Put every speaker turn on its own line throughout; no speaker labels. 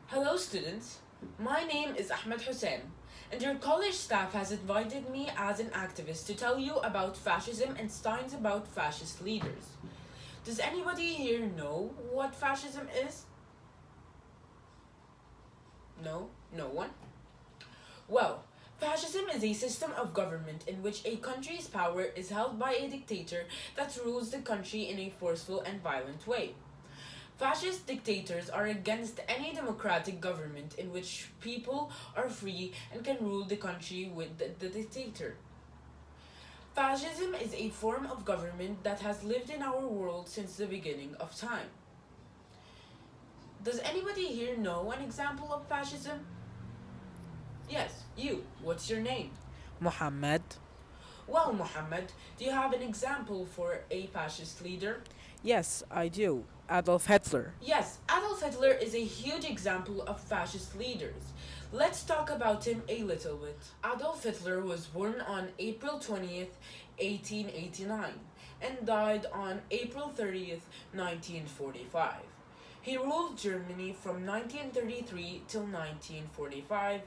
Hello students, my name is Ahmed Hussein, and your college staff has invited me as an activist to tell you about fascism and signs about fascist leaders. Does anybody here know what fascism is? No? No one? Well, fascism is a system of government in which a country's power is held by a dictator that rules the country in a forceful and violent way. Fascist dictators are against any democratic government in which people are free and can rule the country with the dictator. Fascism is a form of government that has lived in our world since the beginning of time. Does anybody here know an example of fascism? Yes, you. What's your name?
Muhammad.
Well, Muhammad, do you have an example for a fascist leader?
Yes, I do. Adolf Hitler.
Yes, Adolf Hitler is a huge example of fascist leaders. Let's talk about him a little bit. Adolf Hitler was born on April 20th, 1889, and died on April 30th, 1945. He ruled Germany from 1933 till 1945.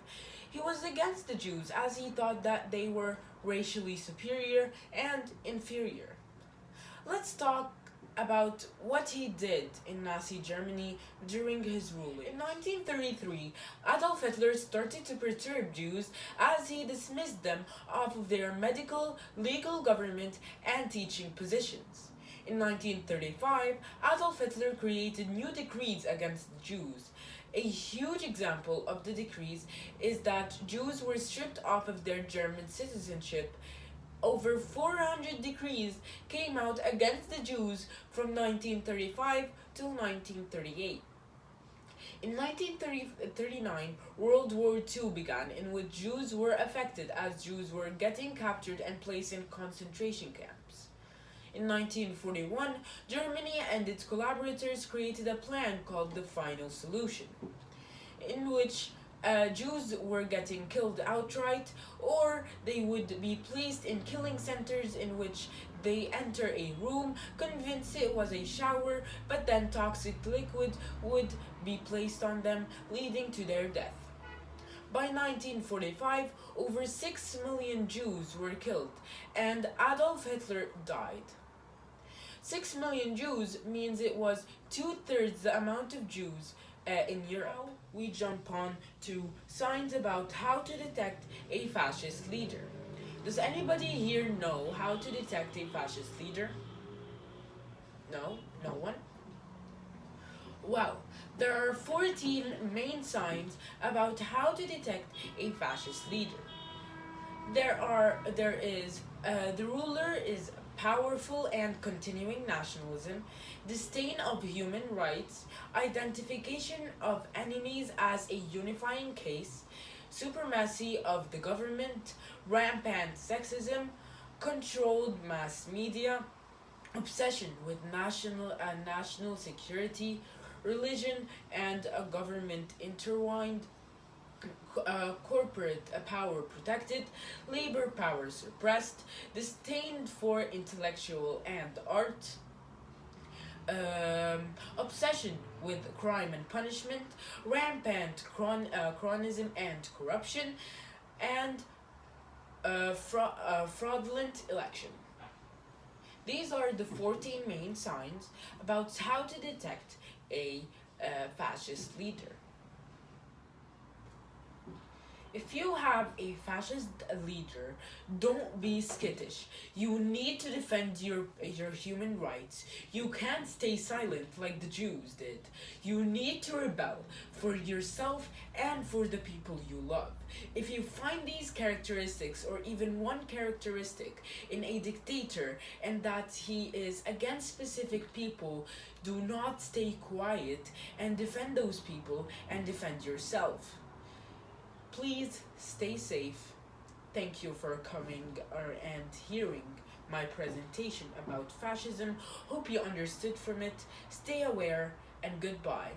He was against the Jews as he thought that they were racially superior and inferior. Let's talk about what he did in Nazi Germany during his ruling. In 1933, Adolf Hitler started to perturb Jews as he dismissed them off of their medical, legal government, and teaching positions. In 1935, Adolf Hitler created new decrees against the Jews. A huge example of the decrees is that Jews were stripped off of their German citizenship. Over 400 decrees came out against the Jews from 1935 till 1938. In 1939, World War II began, in which Jews were affected as Jews were getting captured and placed in concentration camps. In 1941, Germany and its collaborators created a plan called the Final Solution, in which Jews were getting killed outright, or they would be placed in killing centers in which they enter a room, convinced it was a shower, but then toxic liquid would be placed on them, leading to their death. By 1945, over 6 million Jews were killed, and Adolf Hitler died. 6 million Jews means it was 2/3 the amount of Jews in Europe. Now we jump on to signs about how to detect a fascist leader. Does anybody here know how to detect a fascist leader? No? No one? Well, there are 14 main signs about how to detect a fascist leader. The ruler is powerful and continuing nationalism, disdain of human rights, identification of enemies as a unifying case, supremacy of the government, rampant sexism, controlled mass media, obsession with national security, religion and a government intertwined, corporate power protected, labor power suppressed, disdain for intellectual and art, obsession with crime and punishment, rampant chronism and corruption, and fraudulent election. These are the 14 main signs about how to detect a fascist leader. If you have a fascist leader, don't be skittish. You need to defend your human rights. You can't stay silent like the Jews did. You need to rebel for yourself and for the people you love. If you find these characteristics or even one characteristic in a dictator and that he is against specific people, do not stay quiet and defend those people and defend yourself. Please stay safe. Thank you for coming and hearing my presentation about fascism. Hope you understood from it. Stay aware and goodbye.